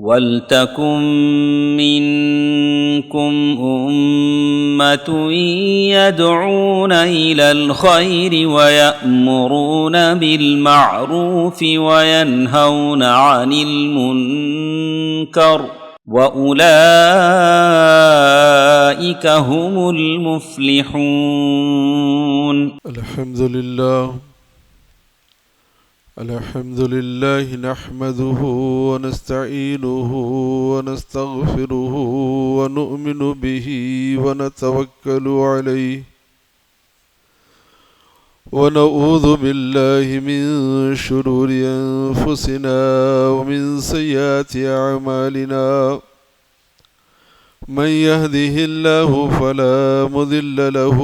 وَلْتَكُنْ مِنْكُمْ أُمَّةٌ يَدْعُونَ إِلَى الْخَيْرِ وَيَأْمُرُونَ بِالْمَعْرُوفِ وَيَنْهَوْنَ عَنِ الْمُنْكَرِ وَأُولَئِكَ هُمُ الْمُفْلِحُونَ. الحمد لله نحمده ونستعينه ونستغفره ونؤمن به ونتوكل عليه ونعوذ بالله من شرور أنفسنا ومن سيئات أعمالنا من يهده الله فلا مضل له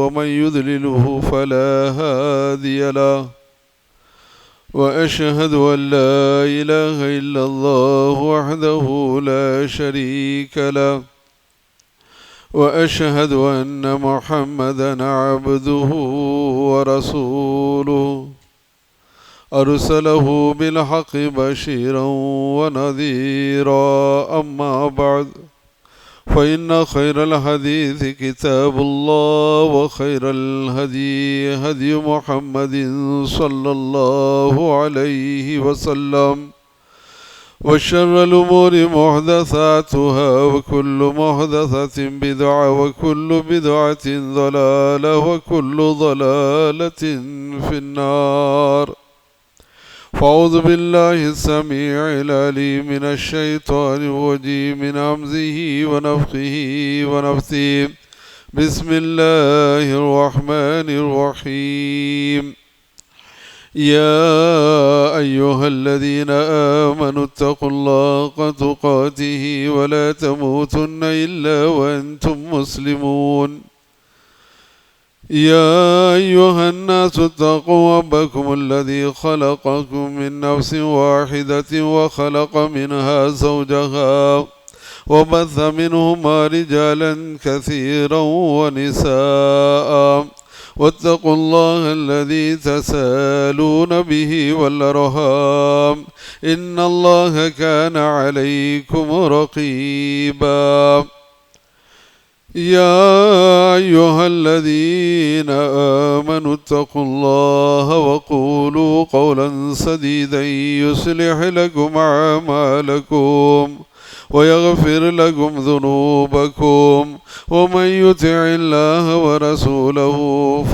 ومن يضلله فلا هادي له وأشهد أن لا إله إلا الله وحده لا شريك له وأشهد أن محمدا عبده ورسوله أرسله بالحق بشيرا ونذيرا أما بعد فإن خير الحديث كتاب الله وخير الهدي هدي محمد صلى الله عليه وسلم وشر الأمور محدثاتها وكل محدثة بدعة وكل بدعة ضلالة وكل ضلالة في النار. فأعوذ بالله السميع العليم من الشيطان الرجيم من همزه ونفخه ونفثه. بسم الله الرحمن الرحيم. يا أيها الذين آمنوا اتقوا الله حق تقاته ولا تموتن إلا وأنتم مسلمون. يا أيها الناس اتقوا ربكم الذي خلقكم من نفس واحدة وخلق منها زوجها وبث منهما رجالا كثيرا ونساء واتقوا الله الذي تسالون به والأرحام إن الله كان عليكم رقيبا. يا أيها الذين آمنوا اتقوا الله وقولوا قولا سديدا يصلح لكم أعمالكم ويغفر لكم ذنوبكم ومن يطع الله ورسوله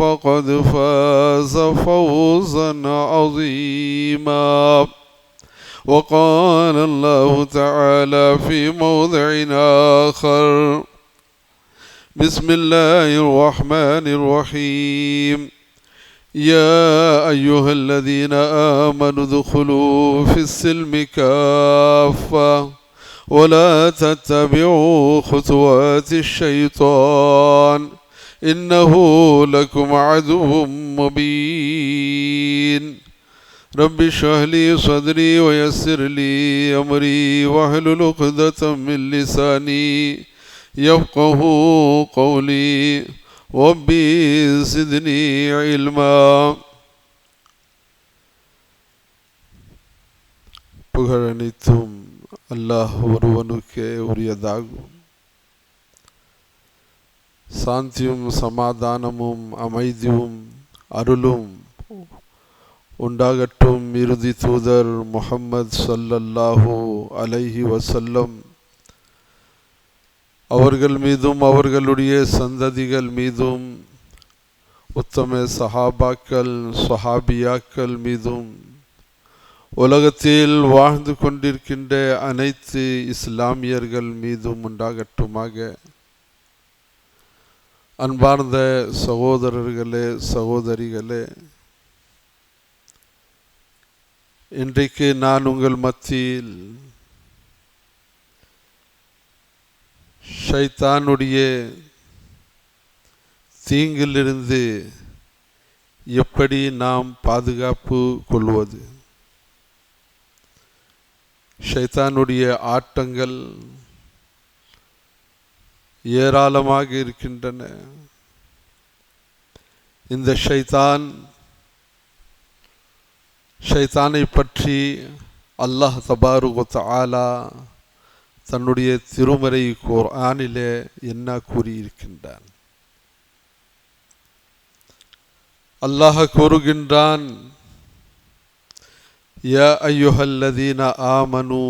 فقد فاز فوزا عظيما. وقال الله تعالى في موضع آخر: بسم الله الرحمن الرحيم. يا أيها الذين آمنوا ادخلوا في السلم كافة ولا تتبعوا خطوات الشيطان إنه لكم عدو مبين. رب اشرح لي صدري ويسر لي أمري واحلل عقدة من لساني يفقه قولي ربي زدني علما. புகழனைத்தும் அல்லாஹ் ஒருவனுக்கே உரியதாகும். சாந்தியும் சமாதானமும் அமைதியும் அருளும் உண்டாகட்டும் இறுதி தூதர் முஹம்மது ஸல்லல்லாஹு அலைஹி வஸல்லம் அவர்கள் மீதும் அவர்களுடைய சந்ததிகள் மீதும் உத்தம சஹாபாக்கள் சஹாபியாக்கள் மீதும் உலகத்தில் வாழ்ந்து கொண்டிருக்கின்ற அனைத்து இஸ்லாமியர்கள் மீதும் உண்டாகட்டுமாக. அன்பார்ந்த சகோதரர்களே சகோதரிகளே, இன்றைக்கு நான் உங்கள் மத்தியில் ஷைத்தானுடைய தீங்கிலிருந்து எப்படி நாம் பாதுகாப்பு கொள்வது, ஷைத்தானுடைய ஆட்டங்கள் ஏராளமாக இருக்கின்றன. இந்த ஷைத்தானை பற்றி அல்லாஹ் தபாரக வ தஆலா தன்னுடைய திருமறை குர்ஆனிலே என்ன கூறியிருக்கின்றான்? அல்லாஹ் கூறுகின்றான், யா அய்யுஹல்லதீன ஆமனு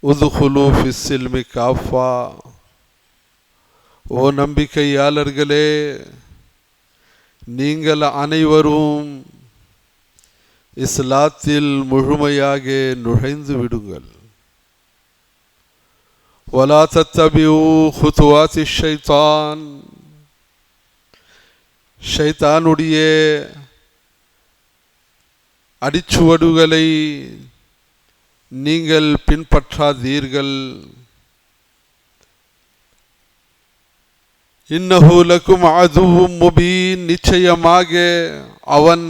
உத்குலு ஃபிஸ்ஸில்மி காஃபா, ஓ நம்பிக்கையாளர்களே, நீங்கள் அனைவரும் இஸ்லாத்தில் முழுமையாக நுழைந்து விடுங்கள். வலா தத்தபிஉ குதுவாத்தி ஷைத்தான், ஷைத்தானுடைய அடிச்சுவடுகளை நீங்கள் பின்பற்றாதீர்கள். இன்னஹு லக்கும் அதுவும் முபீன், நிச்சயமாக அவன்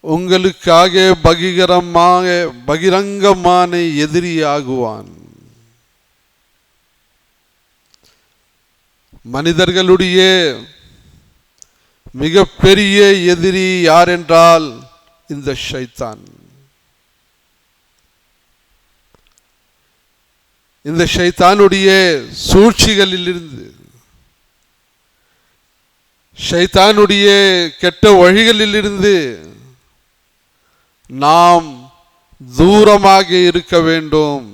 உங்களுக்காக பகிரங்கமான எதிரியாகுவான். மனிதர்களுடைய மிக பெரிய எதிரி யார் என்றால் இந்த ஷைத்தான். இந்த ஷைத்தானுடைய சூழ்ச்சிகளிலிருந்து, ஷைத்தானுடைய கெட்ட வழிகளிலிருந்து நாம் தூரமாக இருக்க வேண்டும்.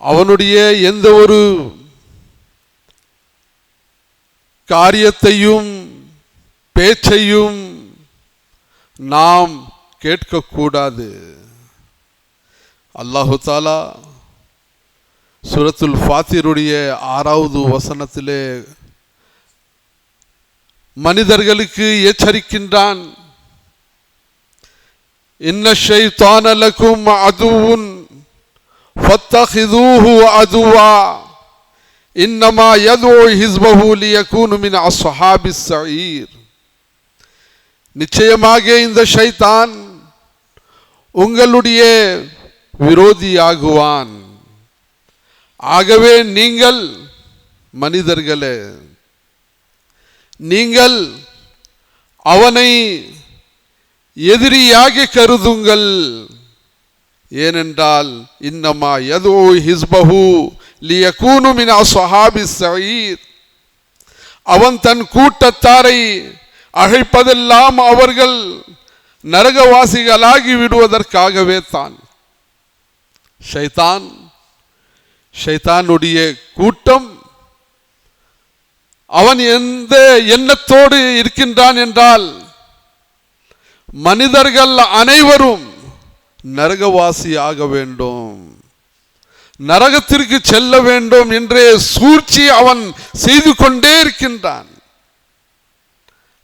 அவனுடைய எந்த ஒரு காரியத்தையும் பேச்சையும் நாம் கேட்கக்கூடாது. அல்லாஹு தாலா சூரத்துல் ஃபாத்திருடைய 6வது வசனத்திலே மனிதர்களுக்கு எச்சரிக்கின்றான். இன்ன ஷைத்தான லக்கும் அதுவுன் ஃபத்தஹிதூஹு அதுவா இன்னமா யதுஉ ஹிஸ்பஹு லியகூனு மின் அஸ்ஹாபிஸ் ஸஈர். நிச்சயமாக இந்த ஷைத்தான் உங்களுடைய விரோதியாகுவான். ஆகவே நீங்கள் மனிதர்களே, நீங்கள் அவனை எதிரியாக கருதுங்கள். ஏனென்றால் இன்னமா யதுஉ ஹிஸ்பஹு லியகூனு மின் அஸ்ஹாபிஸ் ஸஈர், அவன் தன் கூட்டத்தாரை அழைப்பதெல்லாம் அவர்கள் நரகவாசிகளாகி விடுவதற்காகவே தான். ஷைத்தானுடைய கூட்டம் அவன் எந்த எண்ணத்தோடு இருக்கின்றான் என்றால், மனிதர்கள் அனைவரும் நரகவாசி ஆக வேண்டும், நரகத்திற்கு செல்ல வேண்டும் என்றே சூழ்ச்சி அவன் செய்து கொண்டே இருக்கின்றான்.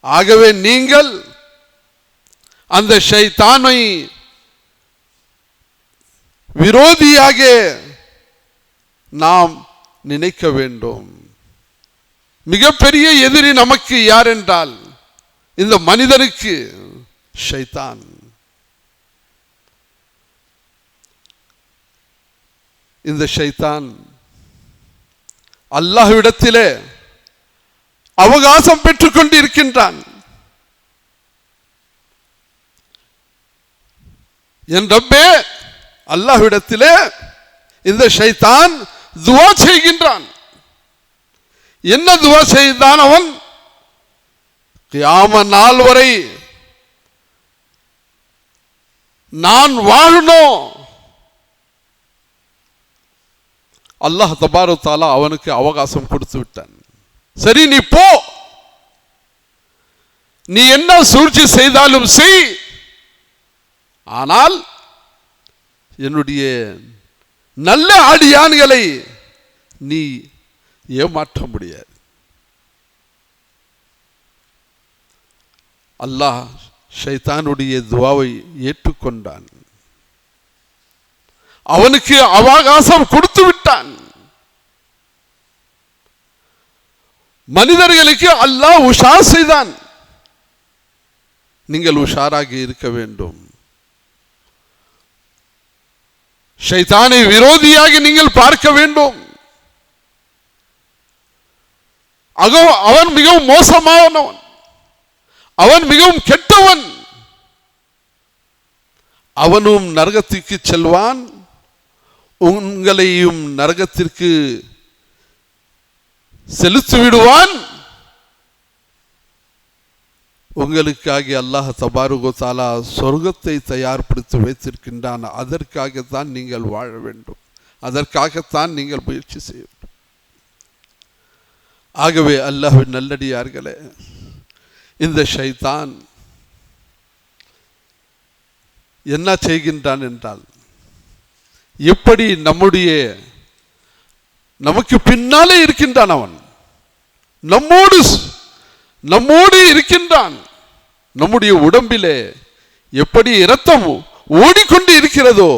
ஆகவே நீங்கள் அந்த ஷைத்தானை விரோதியாக நாம் நினைக்க வேண்டும். மிகப்பெரிய எதிரி நமக்கு யார் என்றால் இந்த மனிதனுக்கு ஷைத்தான். இந்த ஷைத்தான் அல்லாஹ்விடத்திலே அவகாசம் பெற்றுக் கொண்டிருக்கின்றான். என் ரப்பே, அல்லாஹ்விடத்திலே இந்த ஷைத்தான் துஆ செய்கின்றான். என்ன துஆ செய்தான் அவன்? கியாம நாள் வரை நான் வாழணும். அல்லாஹ் தபாரக் தஆலா அவனுக்கு அவகாசம் கொடுத்து விட்டான். சரி, நீ போ, நீ என்ன சூழ்ச்சி செய்தாலும் செய், ஆனால் என்னுடைய நல்ல அடியான்களை நீ ஏமாற்ற முடியாது. அல்லாஹ் ஷைத்தானுடைய துஆவை ஏற்றுக்கொண்டான். அவனுக்கு அவகாசம் கொடுத்து விட்டான். மனிதர்களுக்கு அல்லாஹ் உஷார் செய்தான். நீங்கள் உஷாராக இருக்க வேண்டும். ஷைத்தானை விரோதியாக நீங்கள் பார்க்க வேண்டும். அவன் மிகவும் மோசமானவன். அவன் மிகவும் கெட்டவன், அவனும் நரகத்திற்கு செல்வான், உங்களையும் நரகத்திற்கு செலுத்தி விடுவான். உங்களுக்காக அல்லாஹ் தபாரக வ தஆலா சொர்க்கத்தை தயார்படுத்தி வைத்திருக்கின்றான். அதற்காகத்தான் நீங்கள் வாழ வேண்டும், அதற்காகத்தான் நீங்கள் முயற்சி செய்ய வேண்டும். ஆகவே அல்லாஹ்வின் நல்லடியார்களே, இந்த ஷைத்தான் என்ன செய்கின்றான் என்றால், எப்படி நமக்கு பின்னாலே இருக்கின்றான், அவன் நம்மோடு இருக்கின்றான். நம்முடைய உடம்பிலே எப்படி இரத்தம் ஓடிக்கொண்டு இருக்கிறதோ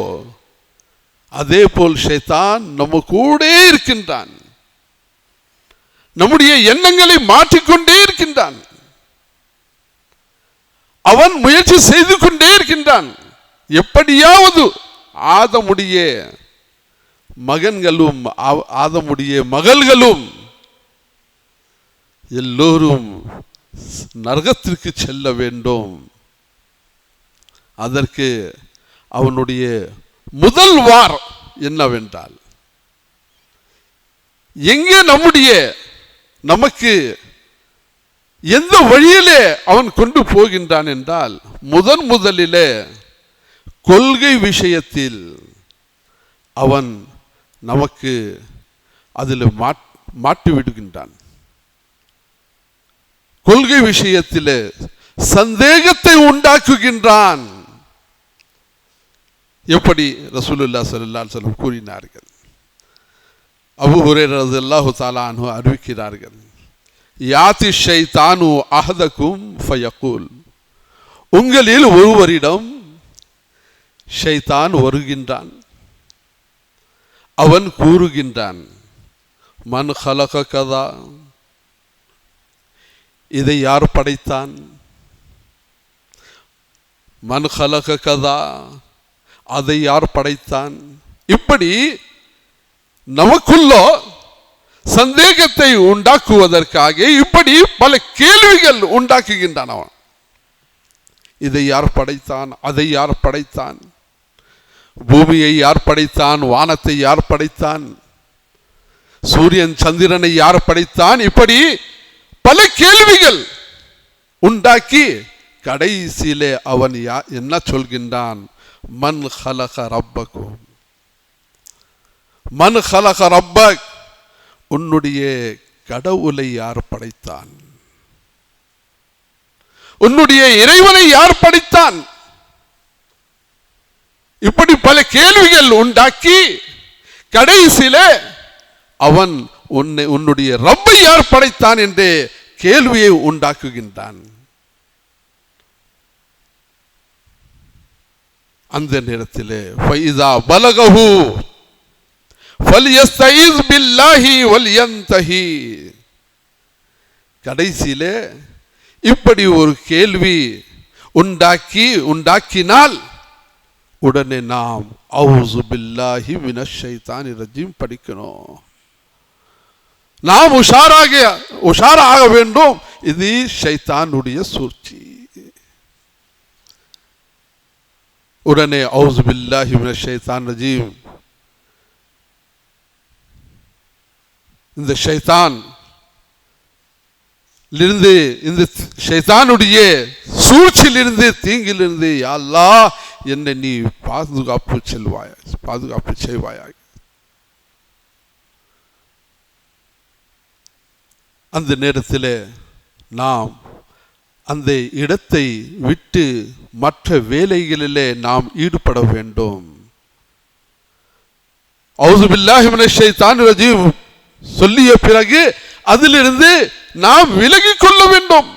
அதே போல் ஷைத்தான் நம்ம கூட இருக்கின்றான். நம்முடைய எண்ணங்களை மாற்றிக்கொண்டே இருக்கின்றான். அவன் முயற்சி செய்து கொண்டே இருக்கின்றான். எப்படியாவது ஆதமுடைய மகன்களும் ஆதமுடைய மகள்களும் எல்லோரும் நரகத்திற்கு செல்ல வேண்டும். அதற்கு அவனுடைய முதல் வார் என்னவென்றால், எங்கே நமக்கு எந்த வழியிலே அவன் கொண்டு போகின்றான் என்றால், முதலிலே கொள்கை விஷயத்தில் அவன் நமக்கு அதில் மாட்டி விடுகின்றான். கொள்கை விஷயத்தில் சந்தேகத்தை உண்டாக்குகின்றான். எப்படி ரசூலுல்லாஹி ஸல்லல்லாஹு அலைஹி வஸல்லம் கூறினார்கள், அபூ ஹுரைரா ரலியல்லாஹு தஆலா அன்ஹு அறிவிக்கிறார்கள், யாதி ஷைத்தானு அஹதகும் ஃபயகூல், உங்களில் ஒருவரிடம் ஷைத்தான் வருகின்றான், அவன் கூறுகின்றான், மன் ஹலக கதா, இதை யார் படைத்தான், மன் ஹலக கதா, அதை யார் படைத்தான். இப்படி நமக்குள்ள சந்தேகத்தை உண்டாக்குவதற்காக இப்படி பல கேள்விகள் உண்டாக்குகின்றான் அவன். இதை யார் படைத்தான், அதை யார் படைத்தான், பூமியை யார் படைத்தான், வானத்தை யார் படைத்தான், சூரியன் சந்திரனை யார் படைத்தான், இப்படி பல கேள்விகள் உண்டாக்கி கடைசியிலே அவன் என்ன சொல்கின்றான், மன் ஹலக ரப்பக்கும், மன் ஹலக ரப்பக், உன்னுடைய கடவுளை யார் படைத்தான், உன்னுடைய இறைவனை யார் படைத்தான். இப்படி பல கேள்விகள் உண்டாக்கி கடைசியிலே அவன் உன்னுடைய ரப்பை யார் படைத்தான் என்று கேள்வியை உண்டாக்குகின்றான். அந்த நேரத்திலே ஃபைஸா பலகஹு ஃபல்யஸ்தைஸ் பில்லாஹி வல்யன்தஹி, கடைசியிலே இப்படி ஒரு கேள்வி உண்டாக்கினால் உடனே நாம் அஊஸு பில்லாஹி மினஷ் ஷைத்தானிர் ரஜீம் படிக்கணும். நாம் உஷாராக வேண்டும். இது ஷைத்தானுடைய சூழ்ச்சி. உடனே அஊஸு பில்லாஹி மினஷ் ஷைத்தானிர் ரஜீம், இந்த ஷைத்தான் இருந்து, இந்த ஷைத்தானுடைய சூழ்ச்சியிலிருந்து, தீங்கிலிருந்து யா அல்லாஹ் என்னை நீ பாதுகாப்பு செய்வாயாக. அந்த நேரத்தில் நாம் அந்த இடத்தை விட்டு மற்ற வேலைகளிலே நாம் ஈடுபட வேண்டும். அஊஸு பில்லாஹி மினஷ் ஷைத்தானிர் ரஜீம் சொல்லிய பிறகு அதிலிருந்து நாம் விலகிக் கொள்ள வேண்டும்.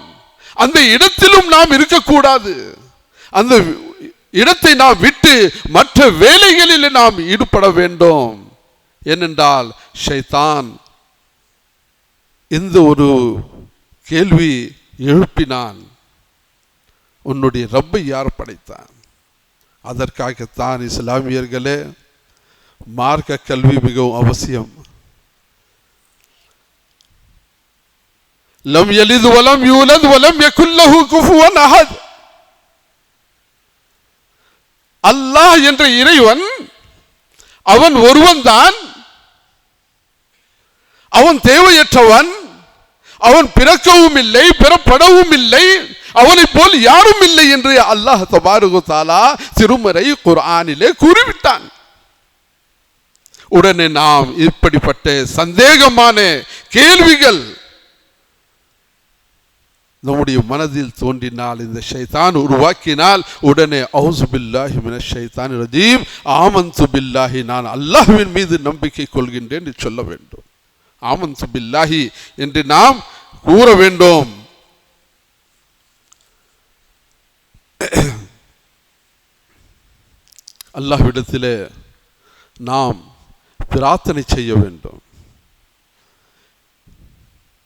அந்த இடத்திலும் நாம் இருக்கக்கூடாது. அந்த இடத்தை நாம் விட்டு மற்ற வேலைகளில் நாம் ஈடுபட வேண்டும். ஏனென்றால் ஷைத்தான் இந்த ஒரு கேள்வி எழுப்பினான், உன்னுடைய ரப்பை யார் படைத்தான். அதற்காகத்தான் இஸ்லாமியர்களே மார்க்க கல்வி மிகவும் அவசியம். லம் யலித் வலம் யூலத் வலம் யகுல் லஹு குஃபுவன் அஹத். அல்லாஹ் என்ற இறைவன் அவன் ஒருவன் தான், அவன் தேவையற்றவன், அவன் பிறக்கவும் இல்லை பெறப்படவும் இல்லை, அவனை போல் யாரும் இல்லை என்று அல்லாஹ் தபாரக வ தஆலா திருமறை குர்ஆனிலே கூறிவிட்டான். உடனே நாம் இப்படிப்பட்ட சந்தேகமான கேள்விகள் நம்முடைய மனதில் தோன்றினால், இந்த ஷைத்தான் உருவாக்கினால், உடனே அஊஸு பில்லாஹி மினஷ் ஷைத்தானிர் ரஜீம், ஆமன்து பில்லாஹி, நான் அல்லாஹ்வின் மீது நம்பிக்கை கொள்கின்றேன் என்று சொல்ல வேண்டும். ஆமன்து பில்லாஹி என்று நாம் கூற வேண்டும். அல்லாஹ்விடத்திலே நாம் பிரார்த்தனை செய்ய வேண்டும்.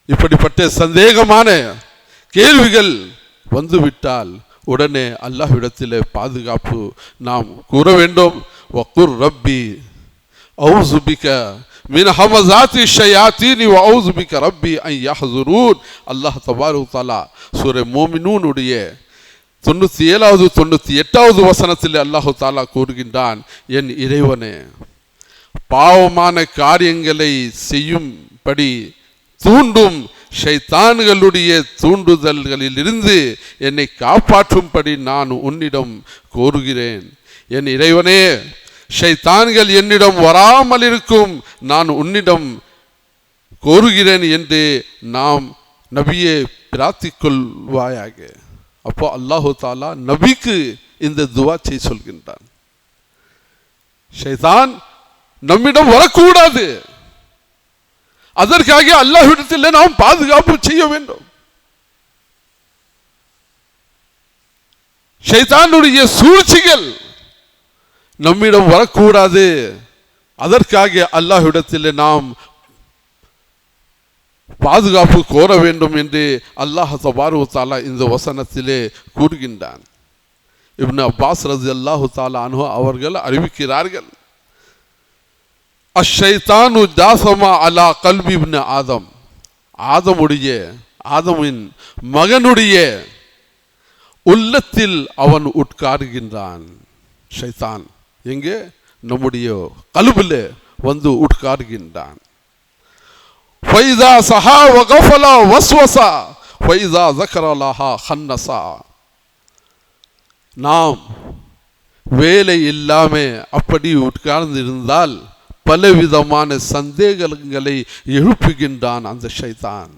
இப்படிப்பட்ட சந்தேகமான கேள்விகள் வந்துவிட்டால் உடனே அல்லாஹ்விடத்திலே பாதுகாப்பு நாம் கூற வேண்டும். வக்குர் ரப்பி அஊஸு பிக மின் ஹமஸாத்தி ஷயாத்தீன் வ அஊஸு பிக ரப்பி அன் யஹ்ஸுரூன். அல்லாஹ் தபாரக வ தஆலா சூரா மூமினூன் உடைய 97வது 98வது வசனத்தில் அல்லாஹ் தஆலா கூறுகின்றான், என் இறைவனே, பாவமான காரியங்களை செய்யும்படி தூண்டும் ஷைத்தான்களுடைய தூண்டுதல்களில் இருந்து என்னை காப்பாற்றும்படி நான் உன்னிடம் கோருகிறேன். என் இறைவனே, ஷைத்தான்கள் என்னிடம் வராமல் இருக்கும் நான் உன்னிடம் கோருகிறேன் என்று நாம் நபியே பிரார்த்திக் கொள்வாயாக. அப்போ அல்லாஹு தாலா நபிக்கு இந்த துவா செய்ய சொல்கின்றான். ஷைத்தான் நம்மிடம் வரக்கூடாது, அதற்காக அல்லாஹ்விடத்தில் நாம் பாதுகாப்பு செய்ய வேண்டும். ஷைத்தானுடைய சூழ்ச்சிகள் நம்மிடம் வரக்கூடாது, அதற்காக அல்லாஹ்விடத்தில் நாம் பாதுகாப்பு கோர வேண்டும் என்று அல்லாஹ் தபாரக வ தஆலா இந்த வசனத்திலே கூறுகின்றான். இப்னு அப்பாஸ் ரலியல்லாஹு தஆலா அன்ஹு அவர்கள் அறிவிக்கிறார்கள், அஷ்ஷைத்தானு ஜாஸமா அலா கல்பி இப்னு ஆதம், ஆதமின் மகனுடைய உள்ளத்தில் அவன் உட்காருகின்றான். ஷைத்தான் எங்கே? நம்முடைய கல்பிலே வந்து உட்காருகின்றான். ஃபைதா ஸஹா வ கஃபலா வஸ்வஸா ஃபைதா ஸக்கரலஹா ஹன்னஸா. நாம் வேலை இல்லாம அப்படி உட்கார்ந்து இருந்தால் பலவிதமான சந்தேகங்களை எழுப்புகின்றான் அந்த ஷைத்தான்.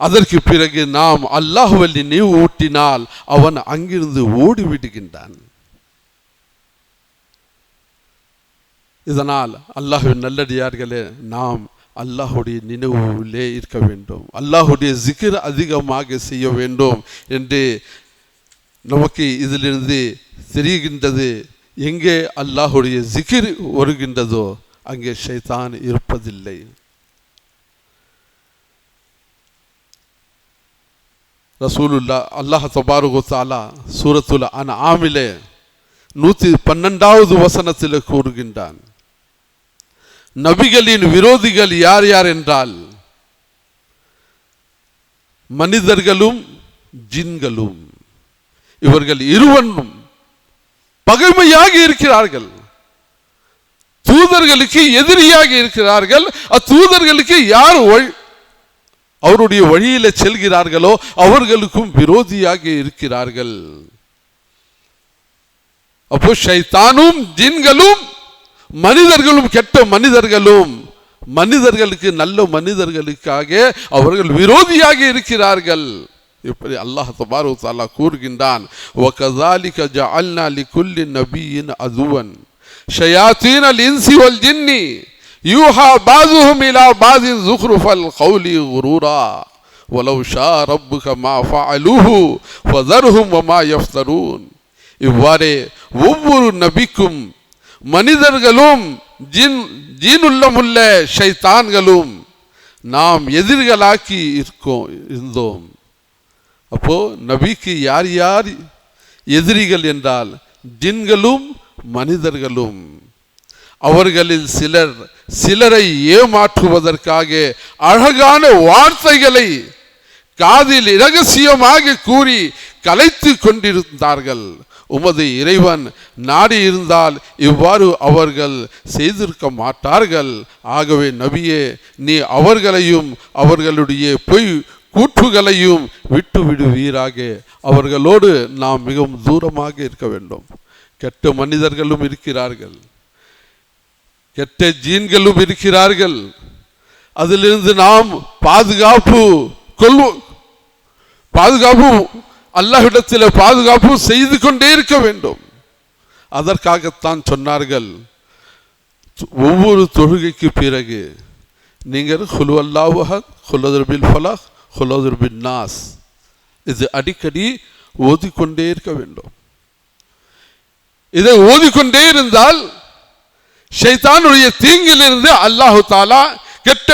அதற்கு பிறகு நாம் அல்லாஹ்வை நினைவு ஊட்டினால் அவன் அங்கிருந்து ஓடிவிடுகின்றான். இதனால் அல்லாஹ்வின் நல்லடியார்களே, நாம் அல்லாஹுடைய நினைவிலே இருக்க வேண்டும், அல்லாஹுடைய ஜிக்ர் அதிகமாக செய்ய வேண்டும் என்று நமக்கு இதிலிருந்து தெரிகின்றது. எங்கே அல்லாஹுடைய ஜிக்ர் வருகின்றதோ அங்கே ஷைத்தான் இருப்பதில்லை. ரசூலுல்லாஹ் அல்லாஹ் தபாரக வ தஆலா சூரத்துல் அன்ஆமிலே 112வது வசனத்தில் கூறுகின்றான், நபிகளின் விரோதிகள் யார் யார் என்றால் மனிதர்களும் ஜின்களும். இவர்கள் இருவரும் பகைமையாக இருக்கிறார்கள், தூதர்களுக்கு எதிரியாக இருக்கிறார்கள். அத்தூதர்களுக்கு யார் அவருடைய வழியில செல்கிறார்களோ அவர்களுக்கும் விரோதியாக இருக்கிறார்கள். அப்போ ஷைத்தானும் ஜின்களும் மனிதர்களும் கெட்ட மனிதர்களும் மனிதர்களுக்கு நல்ல மனிதர்களுக்காக அவர்கள் விரோதியாக இருக்கிறார்கள். இப்படி அல்லாஹ் தபாரக வ தஆலா கூறுகின்றான், வகஸாலிக ஜஅல்னா லிகுல்லி நபிய்யின் அதுவன் ஷயாத்தீனல் இன்சி வல் ஜின்னி யூஹா பாதுஹும் இலா பாதின் ஸுக்ருஃபல் கௌலி குரூரா வலவ் ஷா ரப்புக மா ஃபஅலூஹு ஃபதர்ஹும் வமா யஃப்தரூன். இவ்வாறே ஒவ்வொரு நபிக்கும் மனிதர்களும் ஜீனுள்ளமுள்ள ஷைத்தான்களும் நாம் எதிரிகளாக்கி இருந்தோம். அப்போ நபிக்கு யார் யார் எதிரிகள் என்றால் ஜின்களும் மனிதர்களும். அவர்களில் சிலரை ஏமாற்றுவதற்காக அழகான வார்த்தைகளை காதில் இரகசியமாக கூறி கலைத்து கொண்டிருந்தார்கள். உமது இறைவன் நாடி இருந்தால் இவ்வாறு அவர்கள் செய்திருக்க மாட்டார்கள். ஆகவே நபியே, நீ அவர்களையும் அவர்களுடைய பொய் கூற்றுகளையும் விட்டு விடுவீராக. அவர்களோடு நாம் மிகவும் தூரமாக இருக்க வேண்டும். கெட்ட மனிதர்களும் இருக்கிறார்கள், கெட்ட ஜீன்களும் இருக்கிறார்கள். அதிலிருந்து நாம் பாதுகாப்பு அல்லாஹ்விடத்தில் பாதுகாப்பு செய்து கொண்டே இருக்க வேண்டும். அதற்காகத்தான் சொன்னார்கள், ஒவ்வொரு தொழுகைக்கு பிறகு நீங்கள் குல் அல்லாஹு அஹத், குல் அஊது பில் ஃபலக், குல் அஊது பின் நாஸ் இது அடிக்கடி ஓதிக்கொண்டே இருக்க வேண்டும். இதை ஓதிக்கொண்டே இருந்தால் ஷைத்தானுடைய தீங்கிலிருந்து அல்லாஹு தாலா, கெட்ட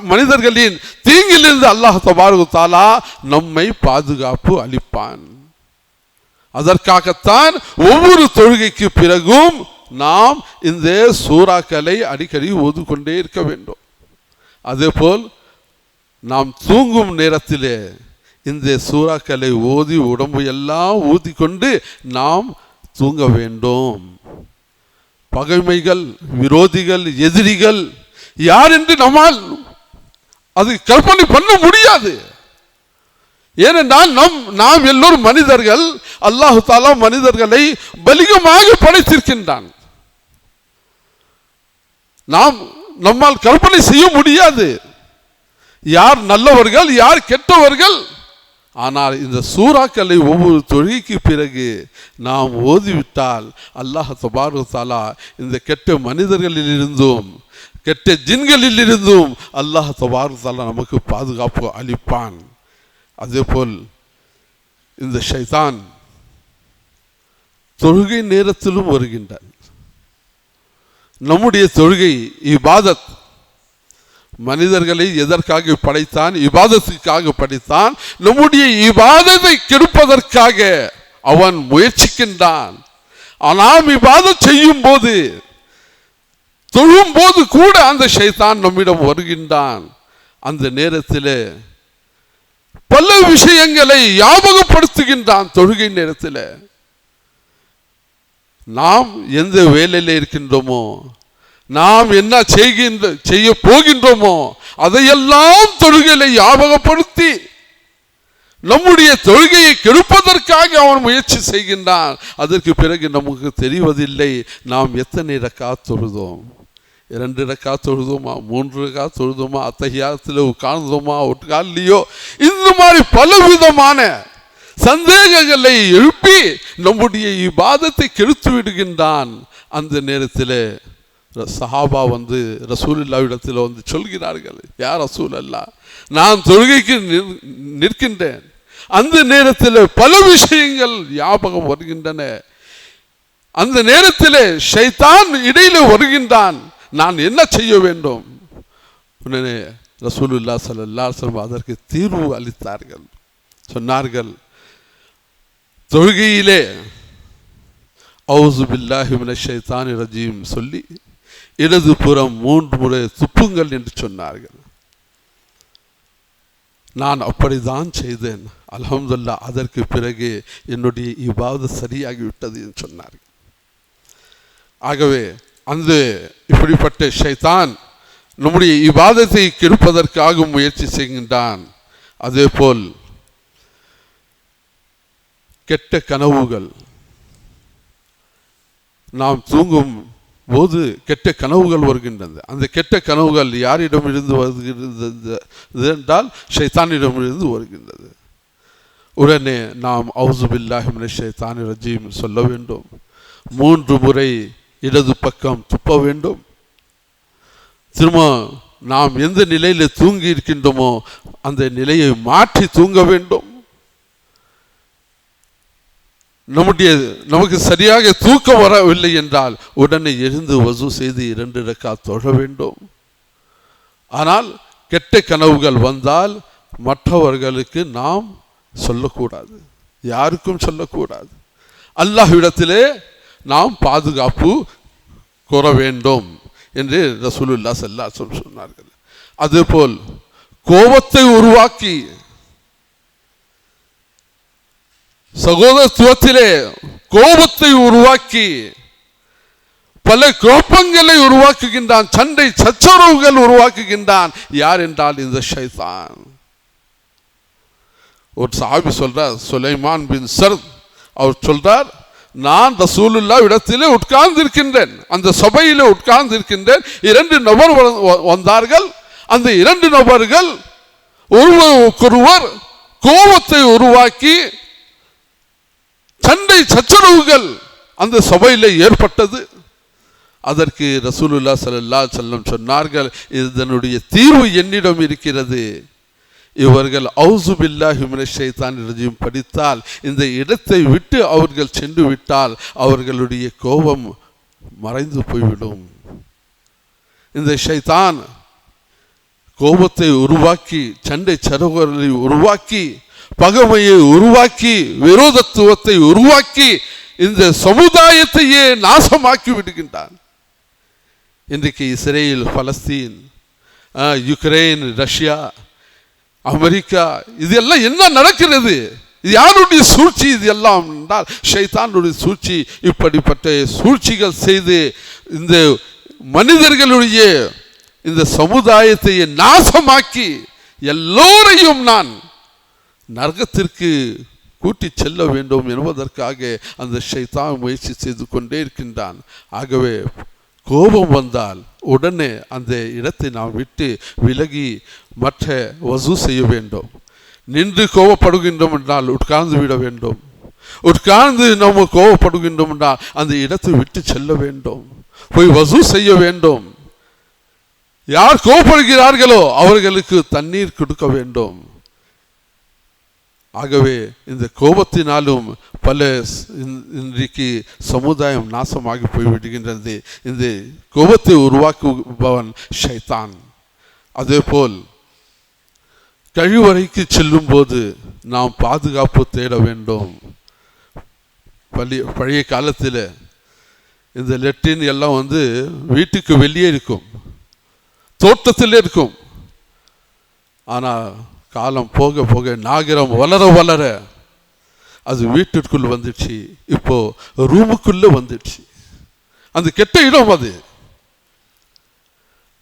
மனிதர்களின் தீங்கிலிருந்து அல்லாஹ் தபாரகு தாலா நம்மை பாதுகாப்பு அளிப்பான். அதற்காகத்தான் ஒவ்வொரு தொழுகைக்கு பிறகும் நாம் இந்த சூறாக்களை அடிக்கடி ஓதிக்கொண்டே இருக்க வேண்டும். அதேபோல் நாம் தூங்கும் நேரத்திலே இந்த சூறாக்களை ஓதி உடம்பு எல்லாம் ஊதிக்கொண்டு நாம் தூங்க வேண்டும். பகைமைகள், விரோதிகள், எதிரிகள் யார் என்று நம்மால் அது கற்பனை பண்ண முடியாது. ஏனென்றால் நாம் எல்லோரும் மனிதர்கள். அல்லாஹு தாலா மனிதர்களை பலிகமாக படைத்திருக்கின்றான். நம்மால் கற்பனை செய்ய முடியாது யார் நல்லவர்கள் யார் கெட்டவர்கள். ஆனால் இந்த சூறாக்களை ஒவ்வொரு தொழுகைக்கு பிறகு நாம் ஓதிவிட்டால் அல்லாஹ் தபாரகு தஆலா இந்த கெட்ட மனிதர்களில் இருந்தும் கெட்ட ஜின்களில் இருந்தும் அல்லாஹ் தபாரகு தஆலா நமக்கு பாதுகாப்பு அளிப்பான். அதேபோல் இந்த ஷைத்தான் தொழுகை நேரத்திலும் வருகின்றான். நம்முடைய தொழுகை இபாதத், மனிதர்களை எதற்காக படைத்தான்? இபாதத்துக்காக படைத்தான். நம்முடைய இபாதத்தை கெடுப்பதற்காக அவன் முயற்சிக்கின்றான். நாம் இபாதத் செய்யும் போது, தொழும் போது கூட அந்த ஷைத்தான் நம்மிடம் வருகின்றான். அந்த நேரத்தில் பல விஷயங்களை ஞாபகப்படுத்துகின்றான். தொழுகை நேரத்தில் நாம் எந்த வேலையில் இருக்கின்றோமோ, நாம் என்ன செய்ய போகின்றோமோ அதையெல்லாம் தொழுகையை ஞாபகப்படுத்தி நம்முடைய தொழுகையை கெடுப்பதற்காக அவன் முயற்சி செய்கின்றான். அதற்கு பிறகு நமக்கு தெரிவதில்லை நாம் எத்தனை ரக்காத் தொழுதோம், 2 ரக்காத் தொழுதோமா, 3 ரக்காத் தொழுதோமா, அத்தஹியாத்தில் உட்கார்ந்தோமா, உட்கார்லையோ, இந்த மாதிரி பலவிதமான சந்தேகங்களை எழுப்பி நம்முடைய இபாதத்தை கெடுத்து விடுகின்றான். அந்த நேரத்தில் சஹாபா ரசூலுல்லாஹ்விடத்தில் சொல்கிறார்கள், யா ரசூலல்லாஹ், நான் தொழுகைக்கு நிற்கின்றேன். அந்த நேரத்தில் பல விஷயங்கள் ஞாபகம் வருகின்றன. அந்த நேரத்தில் ஷைத்தான் இடையில வருகின்றான். நான் என்ன செய்ய வேண்டும்? உடனே ரசூலுல்லாஹ் ஸல்லல்லாஹு அலைஹி வஸல்லம் அதற்கு தீர்வு அளித்தார்கள். சொன்னார்கள், தொழுகையிலே அஊது பில்லாஹி மினஷ் ஷைத்தானிர் ரஜீம் சொல்லி இடது புறம் 3 முறை துப்புங்கள் என்று சொன்னார்கள். நான் அப்படித்தான் செய்தேன். அல்ஹம்துலில்லாஹ், அதற்கு பிறகு என்னுடைய இபாதத் சரியாகிவிட்டது என்று சொன்னார்கள். ஆகவே அந்த இப்படிப்பட்ட ஷைத்தான் நம்முடைய இபாதத்தை கெடுப்பதற்காக முயற்சி செய்கின்றான். அதே போல் கெட்ட கனவுகள், நாம் தூங்கும் போது கெட்ட கனவுகள் வருகின்றது. அந்த கெட்ட கனவுகள் யாரிடமிருந்து வருகின்றது என்றால் ஷைத்தானிடமிருந்து வருகின்றது. உடனே நாம் அஊது பில்லாஹி மினஷ் ஷைத்தானிர் ரஜீம் சொல்ல வேண்டும். 3 முறை இடது பக்கம் துப்ப வேண்டும். திரும்ப நாம் எந்த நிலையில் தூங்கி இருக்கின்றோமோ அந்த நிலையை மாற்றி தூங்க வேண்டும். நமக்கு சரியாக தூக்கம் வரவில்லை என்றால் உடனே எழுந்து வசூ செய்து 2 ரக்காத் தொழ வேண்டும். ஆனால் கெட்ட கனவுகள் வந்தால் மற்றவர்களுக்கு நாம் சொல்லக்கூடாது, யாருக்கும் சொல்லக்கூடாது. அல்லாஹ்விடத்திலே நாம் பாதுகாப்பு கூற வேண்டும் என்று ரசூலுல்லாஹ் ஸல்லல்லாஹு அலைஹி வஸல்லம் சொன்னார்கள். அதுபோல் கோபத்தை உருவாக்கி சகோதரத்துவத்திலே கோபத்தை உருவாக்கி பல குழப்பங்களை உருவாக்குகின்றான், சண்டை சச்சரவுகள் உருவாக்குகின்றான். யார் என்றால் இந்த ஷைத்தான். ஒரு சஹாபி சொல்றார், சுலைமான் பின் சர்த், அவர் சொல்றார், நான் ரசூலுல்லாஹ் இடத்திலே உட்கார்ந்து இருக்கின்றேன், அந்த சபையிலே உட்கார்ந்து இருக்கின்றேன். 2 நபர் வந்தார்கள். அந்த 2 நபர்கள் ஒருவருக்கொருவர் கோபத்தை உருவாக்கி சண்டை சச்சரவுகள் அந்த சபையிலே ஏற்பட்டது. அதற்கு ரசூலுல்லாஹ் ஸல்லல்லாஹு அலைஹி வஸல்லம் சொன்னார்கள், இதனுடைய தீர்வு என்னிடம் இருக்கிறது. இவர்கள் அவுஸு பில்லாஹி மினஷ் ஷைத்தானிர் ரஜீம் படித்தால், இந்த இடத்தை விட்டு அவர்கள் சென்று விட்டால் அவர்களுடைய கோபம் மறைந்து போய்விடும். இந்த ஷைத்தான் கோபத்தை உருவாக்கி சண்டை சரவுகளை உருவாக்கி பகைமையை உருவாக்கி விரோதத்துவத்தை உருவாக்கி இந்த சமுதாயத்தையே நாசமாக்கி விடுகின்றான். இன்றைக்கு Israel, Palestine, Ukraine, Russia, America, இதெல்லாம் என்ன நடக்கிறது? இது யாருடைய சூழ்ச்சி? இது எல்லாம் என்றால் ஷைத்தானுடைய சூழ்ச்சி. இப்படிப்பட்ட சூழ்ச்சிகள் செய்து இந்த மனிதர்களுடைய இந்த சமுதாயத்தை நாசமாக்கி எல்லோரையும் நான் நரகத்திற்கு கூட்டி செல்ல வேண்டும் என்பதற்காக அந்த ஷைத்தான் முயற்சி செய்து கொண்டே இருக்கின்றான். ஆகவே கோபம் வந்தால் உடனே அந்த இடத்தை நாம் விட்டு விலகி மற்ற வசூ செய்ய வேண்டும். நின்று கோபப்படுகின்றோம் என்றால் உட்கார்ந்து விட வேண்டும். உட்கார்ந்து நம்ம கோபப்படுகின்றோம் என்றால் அந்த இடத்தை விட்டு செல்ல வேண்டும், போய் வசூ செய்ய வேண்டும். யார் கோபப்படுகிறார்களோ அவர்களுக்கு தண்ணீர் கொடுக்க வேண்டும். ஆகவே இந்த கோபத்தினாலும் பல இன்றைக்கு சமுதாயம் நாசமாகி போய்விடுகின்றது. இந்த கோபத்தை உருவாக்குபவன் ஷைத்தான். அதேபோல் கழிவறைக்கு செல்லும் போது நாம் பாதுகாப்பு தேட வேண்டும். பழைய காலத்தில் இந்த லெட்டின் எல்லாம் வீட்டுக்கு வெளியே இருக்கும், தோட்டத்தில் இருக்கும். ஆனால் காலம் போக போக நாகரம் வளர வளர அது வீட்டிற்குள் வந்துடுச்சு, இப்போ ரூமுக்குள்ள வந்துடுச்சு. அந்த கெட்ட இடம்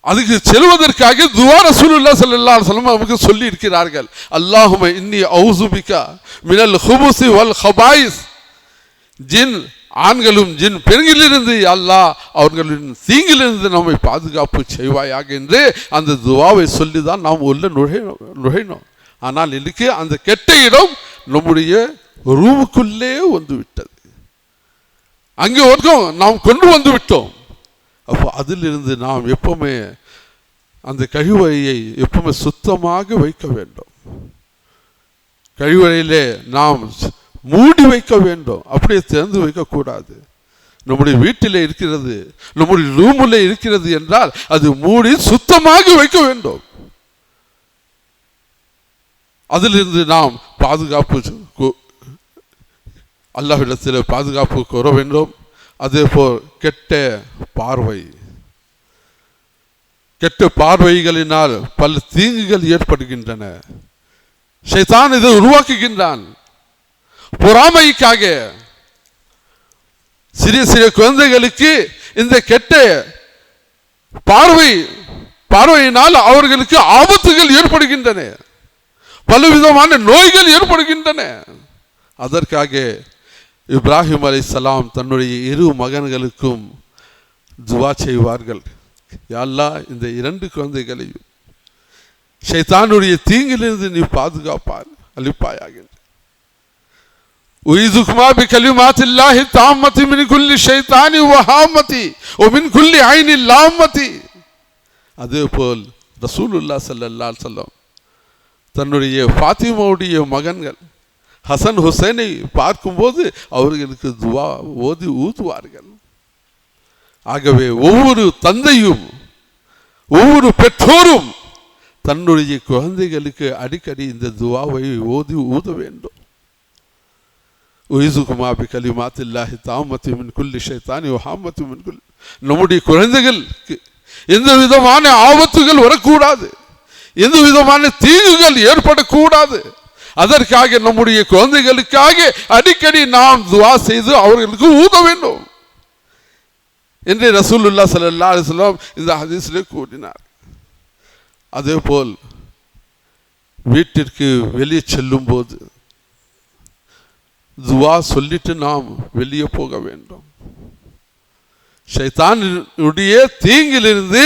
அதுக்கு செல்வதற்காக துஆ ரசூலுல்லாஹ் ஸல்லல்லாஹு அலைஹி வஸல்லம் நமக்கு சொல்லி இருக்கிறார்கள். அல்லாஹும்ம இன்னி அஊது பிகா மினல் ஹுபுஸி வல் ஹபாயிஸ். ஜின் ஆண்களும் ஜின் பெண்களிலிருந்து அல்லாஹ் அவர்களின் தீங்கிலிருந்து நம்மை பாதுகாப்பு செய்வாயாக என்று அந்த துவாவை சொல்லி தான் நாம் உள்ள நுழையணும். ஆனால் இன்னைக்கு அந்த கெட்ட இடம் நம்முடைய ரூமுக்குள்ளே வந்து விட்டது, அங்கே நாம் கொண்டு வந்து விட்டோம். அப்போ அதிலிருந்து நாம் எப்பவுமே அந்த கழிவறையை எப்பவுமே சுத்தமாக வைக்க வேண்டும். கழிவறையிலே நாம் மூடி வைக்க வேண்டும், அப்படியே திறந்து வைக்கக்கூடாது. நம்முடைய வீட்டில் இருக்கிறது, நம்முடைய ரூமில் இருக்கிறது என்றால் அது மூடி சுத்தமாக வைக்க வேண்டும். அதிலிருந்து நாம் பாதுகாப்பு அல்லாஹ்விடத்தில் பாதுகாப்பு கோர வேண்டும். அதேபோல் கெட்ட பார்வைகளினால் பல தீங்குகள் ஏற்படுகின்றன. ஷைத்தான் இதை உருவாக்குகின்றான் பொறாமைக்காக. சிறிய சிறிய குழந்தைகளுக்கு இந்த கெட்ட பார்வையினால் அவர்களுக்கு ஆபத்துகள் ஏற்படுகின்றன, பலவிதமான நோய்கள் ஏற்படுகின்றன. அதற்காக இப்ராஹிம் அலைஹிஸ்ஸலாம் தன்னுடைய 2 மகன்களுக்கும் துஆ செய்வார்கள். யா அல்லாஹ், இந்த 2 குழந்தைகளையும் ஷைத்தானுடைய தீங்கிலிருந்து நீ பாதுகாப்பார் அளிப்பாயாக. உயிதுகுமா பிகலிமாத்தில்லாஹி தாம்மத்தி மின் குல்லி ஷைத்தானி வஹாமத்தி வமின் குல்லி ஐனி லாமத்தி. அதேபோல் ரசூலுல்லாஹ் ஸல்லல்லாஹு அலைஹி வஸல்லம் தன்னுடைய ஃபாத்திமாவுடைய மகன்கள் ஹசன் ஹுசைனை பார்க்கும்போது அவர்களுக்கு துவா ஓதி ஊதுவார்கள். ஆகவே ஒவ்வொரு தந்தையும் ஒவ்வொரு பெற்றோரும் தன்னுடைய குழந்தைகளுக்கு அடிக்கடி இந்த துவாவை ஓதி ஊத வேண்டும். உயிசுகுமா பி கலிமாத்தில்லாஹி தாம்மத்தி மின் குல்லி ஷைத்தானி வஹாம்மத்தி மின் குல்லி. நம்முடைய குழந்தைகளுக்கு எந்த விதமான ஆபத்துகள் வரக்கூடாது, எந்த விதமான தீங்குகள் ஏற்படக்கூடாது. அதற்காக நம்முடைய குழந்தைகளுக்காக அடிக்கடி நாம் துஆ செய்து அவர்களுக்கு ஊத வேண்டும் என்று ரசூலுல்லாஹ் ஸல்லல்லாஹு அலைஹி வஸல்லம் இந்த ஹதீஸிலே கூறினார். அதேபோல் வீட்டிற்கு வெளியே செல்லும் போது துஆ சொல்லிட்டு நாம் வெளியே போக வேண்டும். ஷைத்தானுடைய தீங்கிலிருந்து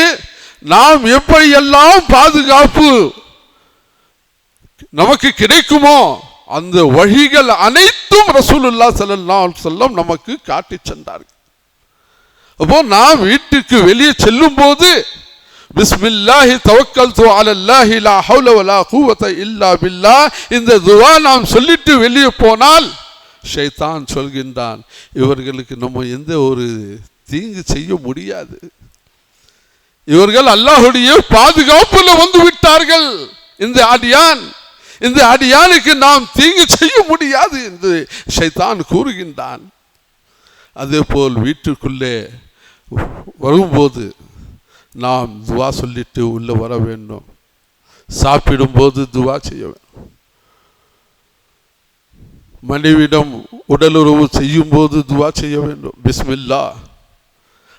நாம் எப்படியெல்லாம் பாதுகாப்பு நமக்கு கிடைக்குமோ அந்த வழிகள் அனைத்தும் ரசூலுல்லாஹ் ஸல்லல்லாஹு அலைஹி வஸல்லம் நமக்கு காட்டி சென்றார்கள். அப்போ நாம் வீட்டுக்கு வெளியே செல்லும் போது பிஸ்மில்லாஹி தவக்கல்து அலல்லாஹி லா ஹவுல வலா குவத இல்லா பில்லாஹ் இந்த துஆ நாம் சொல்லிட்டு வெளியே போனால் ஷைத்தான் சொல்கின்றான், இவர்களுக்கு நம்ம எந்த ஒரு தீங்கு செய்ய முடியாது, இவர்கள் அல்லாஹ்வுடைய பாதுகாப்புல வந்து விட்டார்கள், இந்த அடியானுக்கு நாம் தீங்கு செய்ய முடியாது என்று ஷைத்தான் கூறுகின்றான். அதேபோல் வீட்டுக்குள்ளே வரும்போது நாம் துஆ சொல்லிட்டு உள்ள வர வேண்டும். சாப்பிடும்போது துஆ செய்ய வேண்டும். மனைவிடம் உடலுறவு செய்யும் போது துஆ செய்ய வேண்டும். பிஸ்மில்லாஹ்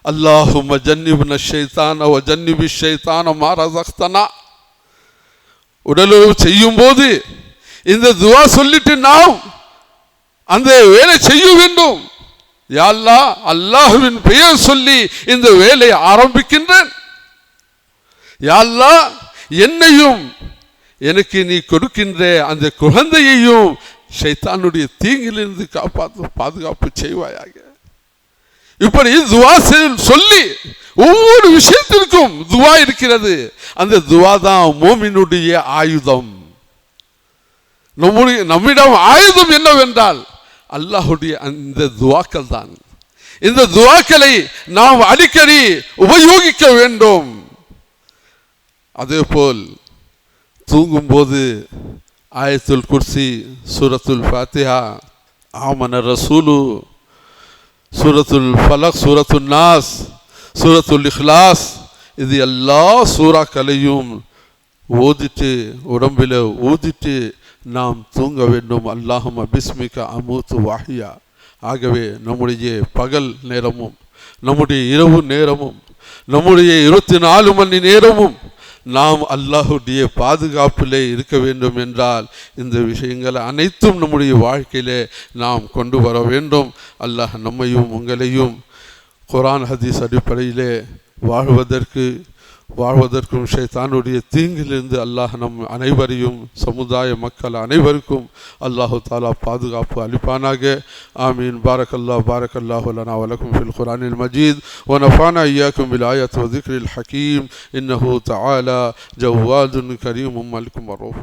அல்லாஹும்ம ஜன்னிப்னா ஷைத்தான வ ஜன்னிபி ஷைத்தான மா ரஸக்தனா. உடலுறவு செய்யும் போது இந்த துஆ சொல்லிட்டு நாம் அந்த வேலை செய்ய வேண்டும். யா அல்லாஹ், அல்லாஹ்வின் பெயர் சொல்லி இந்த வேலையை ஆரம்பிக்கின்றேன். யா அல்லாஹ், என்னையும் எனக்கு நீ கொடுக்கின்ற அந்த குழந்தையையும் ஷைத்தானுடைய தீங்கிலிருந்து பாதுகாப்பு செய்வாயாக. இப்படி துஆ சொல்லி ஒவ்வொரு விஷயத்திற்கும் துஆ இருக்கிறது. அந்த துஆ தான் மோமினுடைய ஆயுதம். நம்மிடம் ஆயுதம் என்னவென்றால் அல்லாஹ்வுடைய அந்த துஆக்கள் தான். இந்த துஆக்களை நாம் அடிக்கடி உபயோகிக்க வேண்டும். அதேபோல் தூங்கும்போது ஆயத்துல் குர்சி, சூரத்துல் ஃபாத்திஹா, ஆமன ரசூலு, சூரத்துல் ஃபலக், சூரத்துல் நாஸ், சூரத்துல் இக்லாஸ், இது எல்லா சூறாக்களையும் ஓதிட்டு உடம்பில் ஊதிட்டு நாம் தூங்க வேண்டும். அல்லாஹும்ம பிஸ்மிக அமூத்து வாஹியா. ஆகவே நம்முடைய பகல் நேரமும் நம்முடைய இரவு நேரமும் நம்முடைய 24 மணி நேரமும் நாம் அல்லாஹ்வுடைய பாதுகாப்பிலே இருக்க வேண்டும் என்றால் இந்த விஷயங்கள் அனைத்தும் நம்முடைய வாழ்க்கையிலே நாம் கொண்டு வர வேண்டும். அல்லாஹ் நம்மையும் உங்களையும் குர்ஆன் ஹதீஸ் அடிப்படையிலே வாழ்வதற்கும் ஷைத்தானுடைய தீங்கிலிருந்து அல்லாஹ் நம் அனைவரையும் சமுதாய மக்கள் அனைவருக்கும் அல்லாஹு தாலா பாதுகாப்பு அளிப்பானாக. ஆமீன். பாரக்கல்லாஹு லனா வ லக்கும் ஃபில் குர்ஆனில் மஜீத் வ நஃபானா இய்யாக்கும் பில் ஆயாத்தி வ ذிக்ரில் ஹகீம் இன்னஹு தஆலா ஜவ்வாதுன் கரீமும் மலிக்கும் ரഊஃப்.